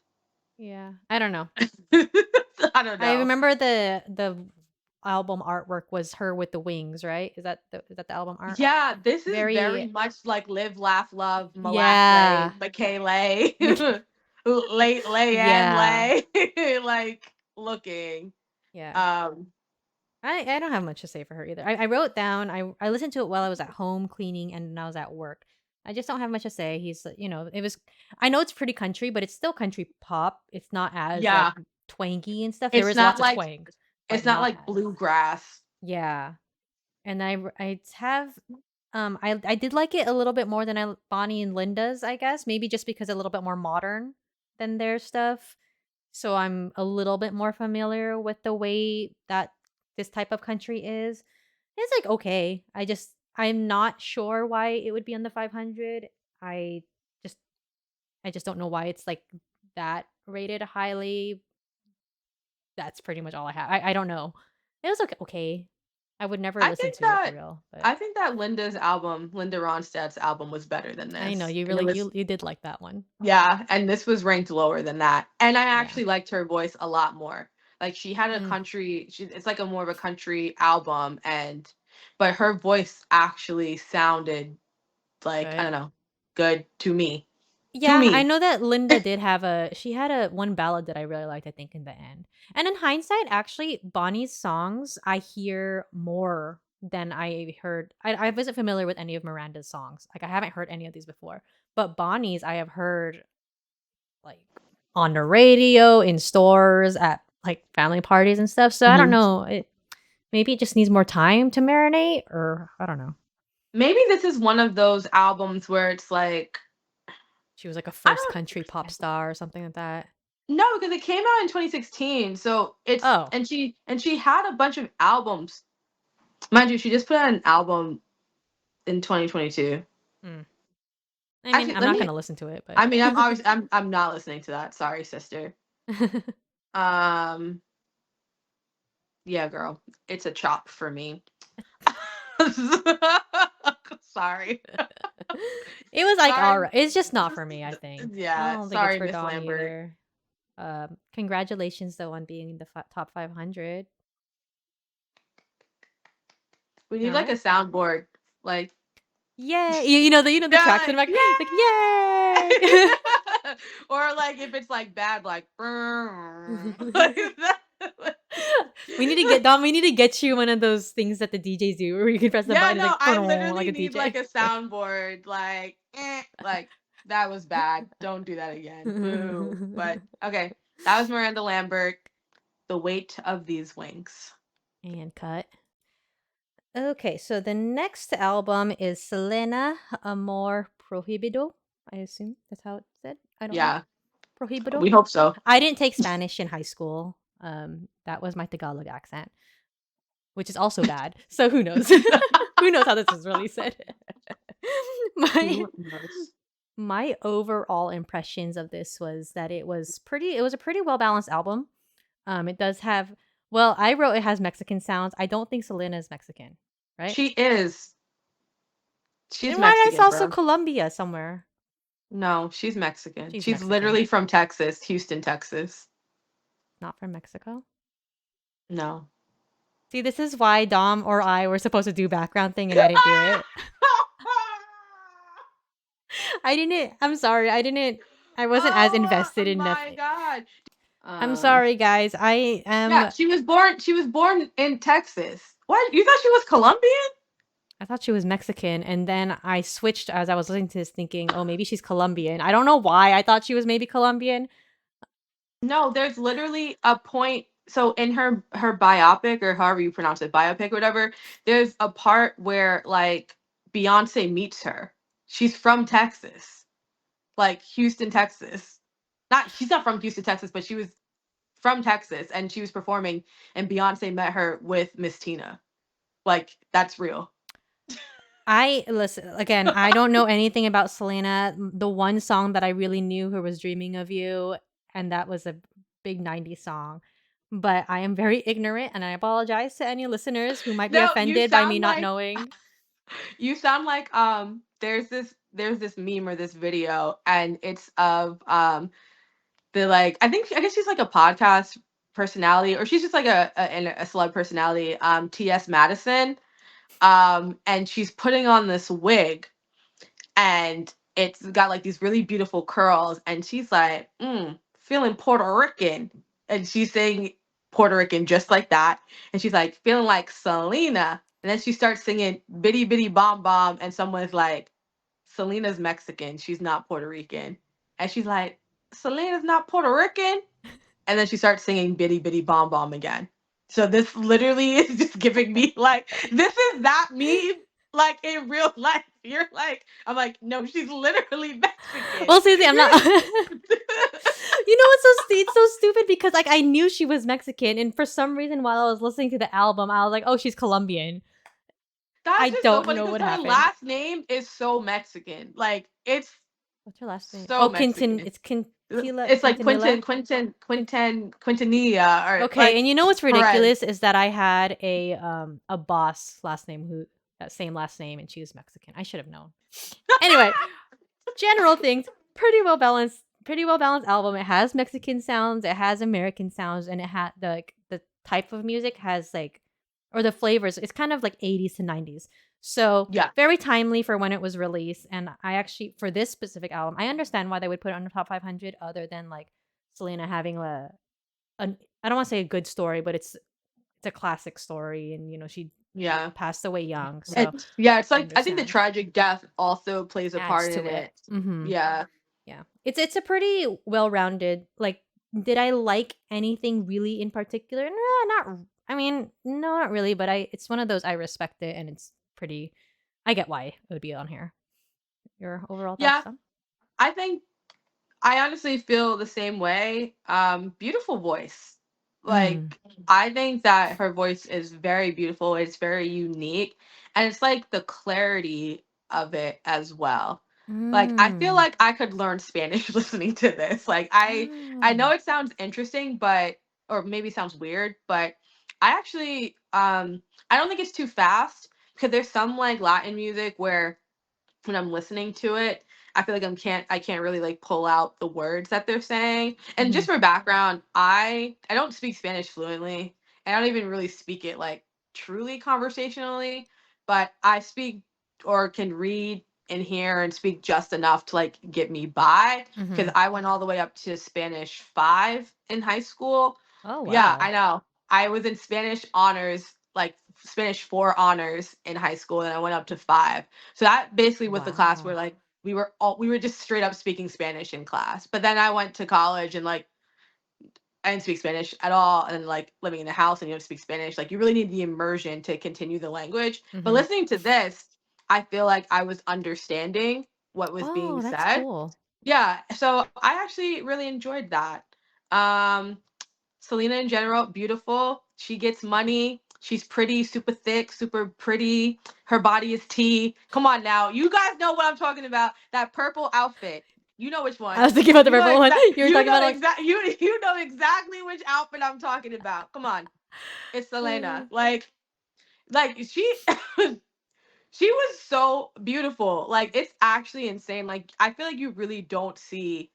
Yeah. I don't know. I don't I know. remember the album artwork was her with the wings, right? Is that the album art? Yeah, this is Very very much like Live, Laugh, Love, yeah. Malaflay, McKay Late Lay and Yeah. Lay like looking. Yeah. Um I don't have much to say for her either. I wrote down I listened to it while I was at home cleaning and when I was at work. I just don't have much to say. He's it was I know it's pretty country, but it's still country pop. It's not as like yeah, twangy and stuff. There it's is not lots of like twang, but it's not not like as. bluegrass. Yeah. And I have I did like it a little bit more than Bonnie and Linda's, I guess. Maybe just because a little bit more modern than their stuff. So I'm a little bit more familiar with the way that this type of country is. It's like okay. I'm not sure why it would be on the 500. I just I just don't know why it's like that rated highly. That's pretty much all I have. I don't know. It was okay. Okay. I would never I listen think to it for that real, but I think that Linda Ronstadt's album was better than I know this. you And it really was you did like that one. yeah, and this was ranked lower than that. And I Yeah. actually liked her voice a lot more. Like she had a Mm, it's like a more of a country album and but her voice actually sounded like, I good. don't know, good to me. To Yeah, I me. know that Linda did have she had a one ballad that I really liked, I think, in the end. And in hindsight, actually, Bonnie's songs I hear more than I heard. I wasn't familiar with any of Miranda's songs. Like I haven't heard any of these before. But Bonnie's I have heard like on the radio, in stores, at like family parties and stuff. So I don't Mhm. know. Maybe it just needs more time to marinate, or I don't know. Maybe this is one of those albums where it's like She was like a I first country pop don't star or something like that. no, because it came out in 2016. So it's Oh. and she had a bunch of albums. Mind you, she just put out an album in 2022. Mm. I mean, Actually, I'm let not me gonna listen to it, but I mean, I'm obviously I'm not listening to that. Sorry, sister. Um yeah, girl. It's a chop for me. Sorry. it was like Sorry. all right. It's just not for me, I think. I Yeah, don't think it's sorry, for Miss Dom Lambert. either. Congratulations though on being in the top 500. We need like a No? soundboard. Like Yay! You know the tracks in yeah, the back. Like yay! yay! Or like if it's like bad, like, like that. we need to get Dom. We need to get you one of those things that the DJs do, where you can press the Yeah, button, it's no, like I like literally a need like DJ. a soundboard, like that was bad. Don't do that again. Boo. But okay, that was Miranda Lambert. The weight of these wings. and cut. Okay, so the next album is Selena, Amor, Prohibido. I assume that's how it's said. I don't know. Yeah, Prohibido. we hope so. I didn't take Spanish in high school. That was my Tagalog accent, which is also bad. So who knows? Who knows how this is really said? my Who knows? my overall impressions of this was that it was a pretty well balanced album. It does have well, I wrote it has Mexican sounds. I don't think Selena is Mexican, right? She is. She's Then why did I Mexican, saw also bro. Colombia somewhere? No, she's Mexican. She's She's Mexican, literally from Texas, Houston, Texas. not from Mexico. No. See, this is why Dom or I were supposed to do background thing and I didn't do it. I didn't. I'm sorry. I wasn't as Oh invested enough. my god. I'm Um, sorry, guys. I yeah, am. she was born in Texas. What? You thought she was Colombian? I thought she was Mexican, and then I switched as I was listening to this, thinking, "Oh, maybe she's Colombian." I don't know why I thought she was maybe Colombian. No, there's literally a point. So in her biopic or however you pronounce it, biopic or whatever, there's a part where like Beyonce meets her. She's from Texas, like Houston, Texas. Not she's not from Houston, Texas, but she was from Texas and she was performing and Beyonce met her with Miss Tina. Like that's real. I listen again. I don't know anything about Selena. The one song that I really knew her was "Dreaming of You," and that was a big '90s song. But I am very ignorant, and I apologize to any listeners who might be No, offended by me not knowing. you sound like there's this meme or this video and it's of the like I guess she's like a podcast personality or she's just like a celeb personality TS Madison and she's putting on this wig and it's got like these really beautiful curls and she's like feeling Puerto Rican and she's saying Puerto Rican just like that and she's like feeling like Selena and then she starts singing bitty bitty bomb bomb and someone's like Selena's Mexican, she's not Puerto Rican, and she's like Selena's not Puerto Rican and then she starts singing bitty bitty bomb bomb again. So this literally is just giving me like this is that meme like in real life. You're like I'm like no, she's literally Mexican. Well, seriously, I'm You're not. It's so stupid because like I knew she was Mexican, and for some reason, while I was listening to the album, I was like, "Oh, she's Colombian." that's I just so don't funny know because what her happened. last name is so Mexican. Like it's What's her last name? so Oh, Quintin. Mexican. It's Quin. Tila It's like Quintanilla. Quintanilla, or Okay, like and you know what's Perez. ridiculous is that I had a boss last name who same last name, and she was Mexican. I should have known. Anyway, general things, pretty well balanced. Pretty well balanced album. It has Mexican sounds, it has American sounds, and it had the type of music has like, or the flavors. It's kind of like 80s to 90s. So Yeah, very timely for when it was released. And I actually, for this specific album, I understand why they would put it on the top 500, other than like Selena having a I don't want to say a good story, but it's a classic story, and she yeah. passed away young, so It's I like I think the understand. tragic death also plays a Adds part to in it. it. Mm-hmm. Yeah. Yeah. It's a pretty well-rounded, like, did I like anything really in particular? No, not I mean, no, not really, but I it's one of those I respect it, and it's pretty I get why it would be on here. Your overall thoughts, Yeah. Tom? I think I honestly feel the same way. Beautiful voice. Mm. Like, I think that her voice is very beautiful. It's very unique. And it's like the clarity of it as well. Like, I feel Mm. like I could learn Spanish listening to this. Like, I know Oh. it sounds interesting, but or maybe sounds weird, but I actually I don't think it's too fast, because there's some like Latin music where when I'm listening to it, I feel like I can't really like pull out the words that they're saying. And Mhm. just for background, I don't speak Spanish fluently. I don't even really speak it like truly conversationally, but I speak or can read and hear and speak just enough to like get me by, because Mhm. I went all the way up to Spanish 5 in high school. Oh, Yeah, wow. I know. I was in Spanish honors, like Spanish 4 honors in high school, and I went up to 5. So that basically was the class where Wow. like we were just straight up speaking Spanish in class. But then I went to college and like I didn't speak Spanish at all, and like living in the house and you don't speak Spanish, like you really need the immersion to continue the language. But Mhm. listening to this, I feel like I was understanding what was being Oh, that's said. cool. Yeah, so I actually really enjoyed that. Um Selena in general, beautiful. She gets money. She's pretty, super thick, super pretty. Her body is tea. Come on now. You guys know what I'm talking about. That purple outfit. You know which I one. was thinking about the You know purple one. You were talking about, like, you know exactly which outfit I'm talking about. Come on. It's Selena. Like she she was so beautiful. Like it's actually insane. Like I feel like you really don't see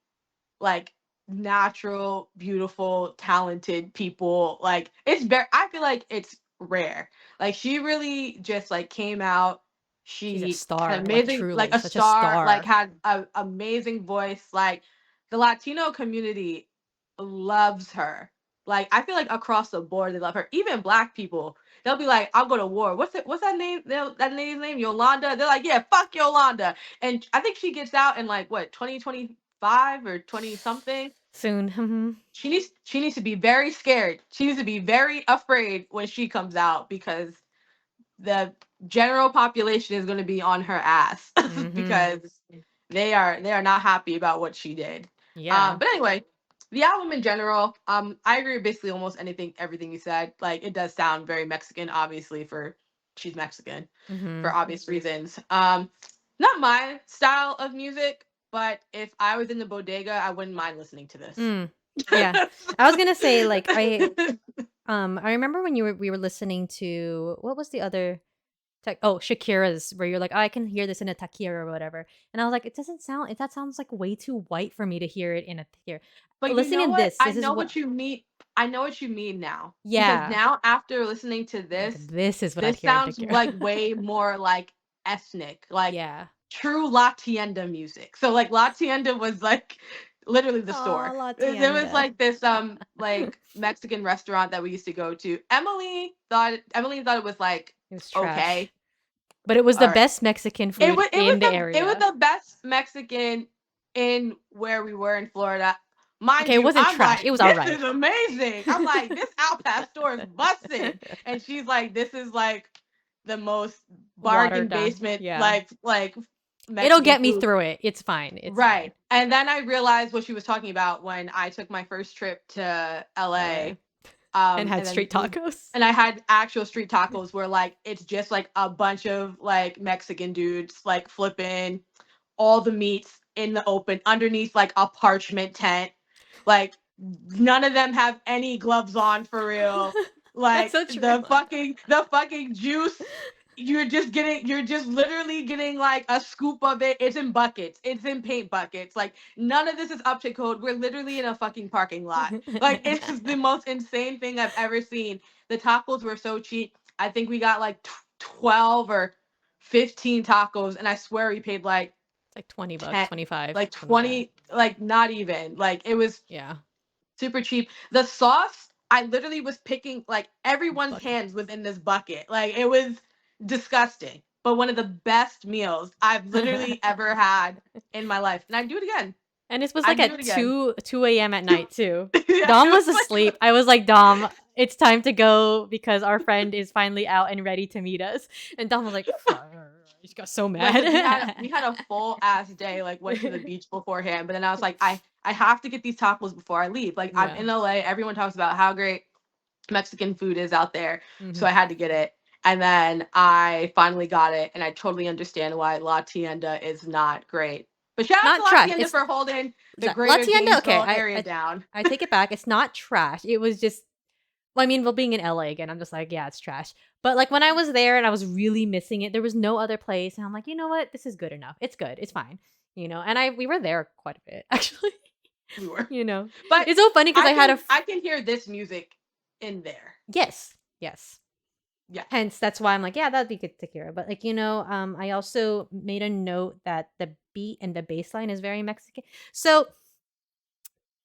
like natural, beautiful, talented people. Like it's very I feel like it's rare. Like she really just like came out. she's a She had star, like, amazing, like truly, a such a star, like star. had an amazing voice. Like the Latino community loves her. Like I feel like across the board they love her. Even black people, they'll be like, "I'll go to war." What's that name? That lady's name, Yolanda. They're like, "Yeah, fuck Yolanda." And I think she gets out in like what 2025 or 20 something. Soon. Mhm. She needs to be very scared. She needs to be very afraid when she comes out, because the general population is going to be on her ass Mhm. because they are not happy about what she did. Yeah. But anyway, the album in general, I agree with basically almost everything you said. Like it does sound very Mexican, obviously, for she's Mexican for Mhm. obvious reasons. Not my style of music, but if I was in the bodega, I wouldn't mind listening to this. Mm. Yeah. I was gonna say, like, I remember when we were listening to, what was the other Shakira's, where you're like, "Oh, I can hear this in a taquera or whatever." And I was like, "It doesn't sound that sounds like way too white for me to hear it in a taquera." But you Listening know in what? this, I this is know what what you mean. I know what you mean now. Because yeah. now after listening to Like, this, this is what I'd this hear in sounds taquera. like way more like ethnic, like Yeah. true La Tienda music. So like La Tienda was like literally the Oh, store. la There was tienda. like this like Mexican restaurant that we used to go to. Emily thought it was like It was trash. okay. But it was the All right. best Mexican food in the It was area. the best Mexican in where we were in Florida. Mind Okay, it you, wasn't I'm trash. It like, was this alright. is amazing. I'm like, this Al Pastor is busting. And she's like, this is like the most bargain Watered down. basement Yeah. like It'll Mexican get me food. through it. It's fine. It's fine. Right. And then I realized what she was talking about when I took my first trip to LA. LA. And had And then street tacos. and I had actual street tacos where like it's just like a bunch of like Mexican dudes like flipping all the meats in the open underneath like a parchment tent. Like none of them have any gloves on for real. That's Like so true. the fucking juice, you're just literally getting like a scoop of it. It's in buckets. It's in paint buckets. Like none of this is up to code. We're literally in a fucking parking lot. Like it's just the most insane thing I've ever seen. The tacos were so cheap. I think we got like 12 or 15 tacos, and I swear we paid like It's like $20, 10, 25, like something like that. 20, like not even. Like it was Yeah. super cheap. The sauce, I literally was picking like everyone's Bucket. hands was in this bucket. Like it was disgusting, but one of the best meals I've literally ever had in my life, and I'd do it again. And this was like I'd do it at again. 2 a.m. at night too. Yeah, Dom it was was like asleep. I was like, Dom, it's time to go because our friend is finally out and ready to meet us. And Dom was like, he got so like because mad. we had a full ass day. Like went to the beach beforehand, but then I was like, I have to get these tacos before I leave. Like I'm Yeah. in LA. Everyone talks about how great Mexican food is out there. So Mhm. I had to get it. And then I finally got it, and I totally understand why La Tienda is not great. But shout out to Not La trash. Tienda It's for holding the La greater Tienda. Okay, Gainesville area down. I take it back. It's not trash. It was just. Well, I mean, well, being in LA again, I'm just like, yeah, it's trash. But like when I was there and I was really missing it, there was no other place, and I'm like, you know what, this is good enough. It's good. It's fine. And we were there quite a bit actually. We were. you know, But it's so funny because I had a I can hear this music in there. yes, yes. Yeah. Hence, that's why I'm like, yeah, that'd be good to hear. But like, I also made a note that the beat and the bass line is very Mexican. So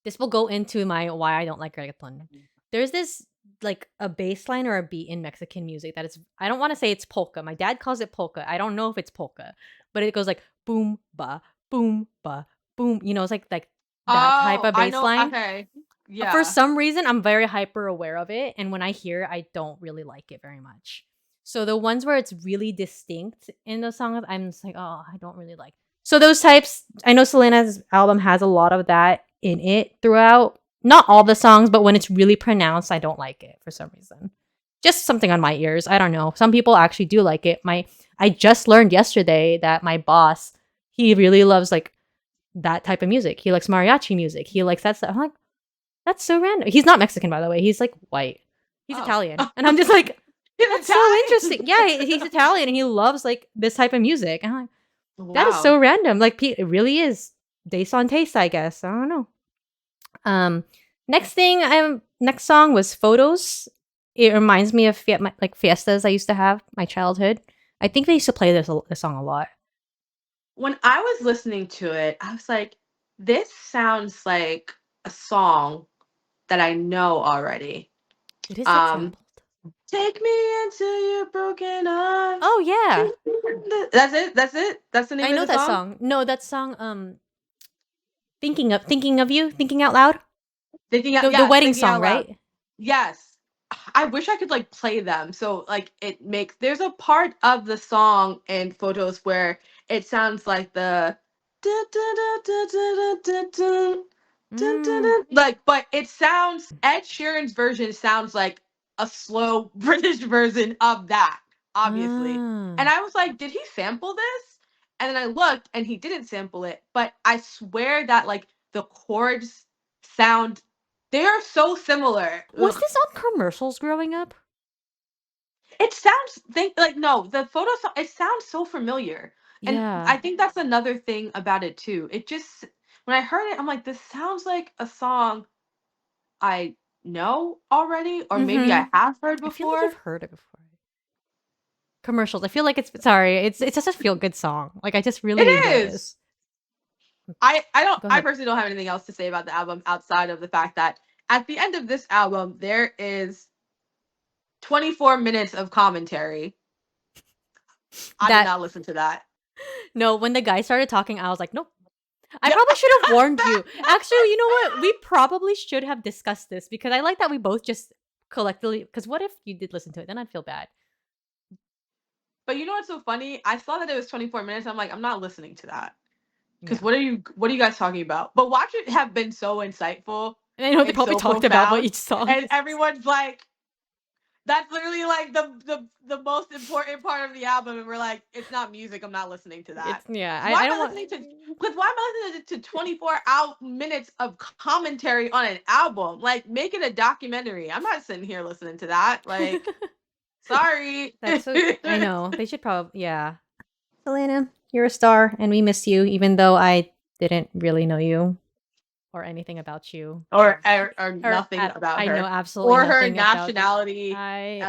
this will go into my why I don't like reggaeton. There's this like a bass line or a beat in Mexican music that is I don't want to say it's polka. My dad calls it polka. I don't know if it's polka, but it goes like boom ba boom ba boom. It's like that type Oh, of I bass know. line. Okay. For Yeah. some reason, I'm very hyper aware of it, and when I hear it, I don't really like it very much. So the ones where it's really distinct in those songs, I'm just like, oh, I don't really like. So those types, I know Selena's album has a lot of that in it throughout. Not all the songs, but when it's really pronounced, I don't like it for some reason. Just something on my ears. I don't know. Some people actually do like it. I just learned yesterday that my boss, he really loves like that type of music. He likes mariachi music. He likes that stuff. I'm like, that's so random. He's not Mexican, by the way. He's like white. He's Oh. Italian. And I'm just like, He's that's so Italian. interesting. Yeah, he's Italian and he loves like this type of music. And I'm like, that is Wow. so random. Like it really is based on taste, I guess. I don't know. Next song was Photos. It reminds me of like fiestas I used to have my childhood. I think they used to play this song a lot. When I was listening to it, I was like, this sounds like a song that I know already. It is like sampled. Take me into your broken arms. Oh yeah, That's it. That's it. That's the name I of know the that song. song. No, that song. Thinking of you, thinking out loud. Thinking out. The Yes, wedding thinking song, out loud. right? Yes. I wish I could like play them. So like it makes there's a part of the song in Photos where it sounds like the like, but it sounds Ed Sheeran's version sounds like a slow British version of that, obviously. And I was like, did he sample this? And then I looked and he didn't sample it, but I swear that like the chords sound they are so similar. Was Ugh. this on commercials growing up? It sounds think like no, the photo it sounds so familiar. And Yeah. I think that's another thing about it too. It just when I heard it, I'm like, this sounds like a song I know already, or maybe I have heard I feel like I've before. heard it before. Commercials. I feel like it's sorry. It's just a feel good song. Like I just It really enjoy is. this. Go I ahead. personally don't have anything else to say about the album outside of the fact that at the end of this album there is 24 minutes of commentary. I did That not listen to that. no, when the guy started talking, I was like, nope. I Yep. probably should have warned you. Actually, you know what? We probably should have discussed this because I like that we both just collectively. Because what if you did listen to it? Then I'd feel bad. But you know what's so funny? I saw that it was 24 minutes. I'm like, I'm not listening to that. Because Yeah. what are you guys talking about? But watch it have been so insightful And I know they and probably so talked about what profound. each song And is. everyone's like, That's literally like the most important part of the album, and we're like, it's not music. I'm not listening to that. It's yeah. Why I am don't I want. listening to? Because why am I listening to 24 minutes of commentary on an album? Like, make it a documentary. I'm not sitting here listening to that. Like, sorry. That's so. I know they should probably yeah. Selena, you're a star, and we miss you, even though I didn't really know you or anything about you, or or nothing about I know her absolutely or her nothing about. nationality, I all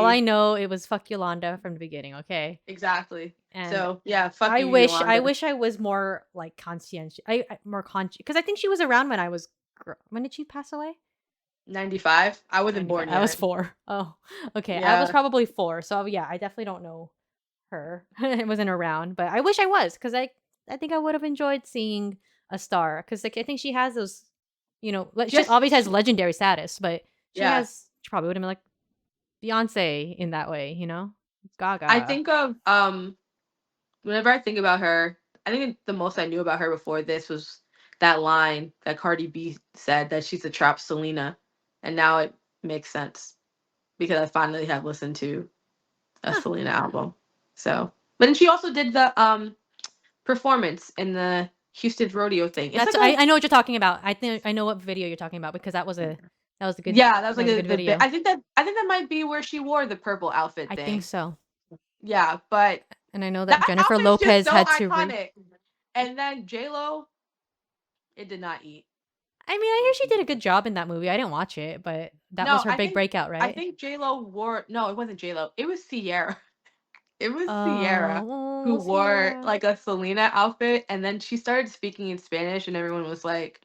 I ethnicity. know it was fuck Yolanda from the beginning. Okay, Exactly. and So yeah, fuck I you, wish I Yolanda. wish I was more like conscientious. More conscious because I think she was around when I was. When did she pass away? 95. I wasn't 95. born I was yet. 4. Oh, okay. I was Yeah. probably 4. So yeah, I definitely don't know her. I wasn't around, but I wish I was because I think I would have enjoyed seeing a star because like I think she has those, she Just obviously has legendary status, but yeah. she probably would have been like Beyonce in that way, I Gaga. think of whenever I think about her, I think the most I knew about her before this was that line that Cardi B said that she's a trap Selena, and now it makes sense because I finally have listened to a Huh. Selena album. So, but then she also did the performance in the Houston rodeo thing. It's That's like a I know what you're talking about. I think I know what video you're talking about because that was a good yeah, that was that like was a good the bit. video. I think that might be where she wore the purple outfit I think thing. so. Yeah, but And I know that that Jennifer outfit's just Lopez so had to iconic. And then J Lo, it did not eat. I mean, I hear she did a good job in that movie. I didn't watch it, but that was No, her big breakout, right? J Lo wore no, it wasn't J Lo. It was Sierra. It was Sierra who Oh, wore Sierra. like a Selena outfit, and then she started speaking in Spanish, and everyone was like,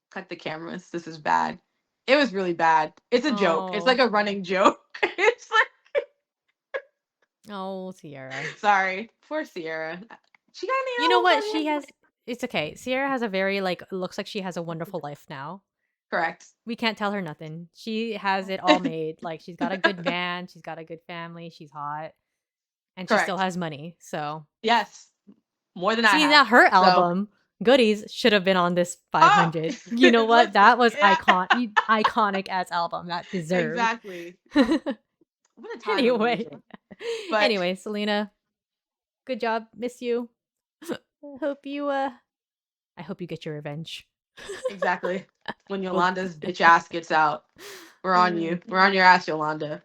"Cut the cameras. This is bad." It was really bad. It's a joke. It's like Oh. a running joke. It's like Oh, Sierra. sorry, poor Sierra. She got You know any what? albums She on has it's okay. Sierra has a very looks like she has a wonderful life now. correct. We can't tell her nothing. She has it all made. Like she's got a good man, she's got a good family, she's hot, and she still Correct. has money. So, Yes, more than I see have. now her So, album Goodies should have been on this oh, 500. You know what? listen, That was yeah, iconic as album that deserved. exactly. Oh, what a time of Anyway. music. But Anyway, Selena, good job. Miss you. I hope you get your revenge. exactly, when Well, Yolanda's bitch ass gets out, we're on you. We're on your ass, Yolanda.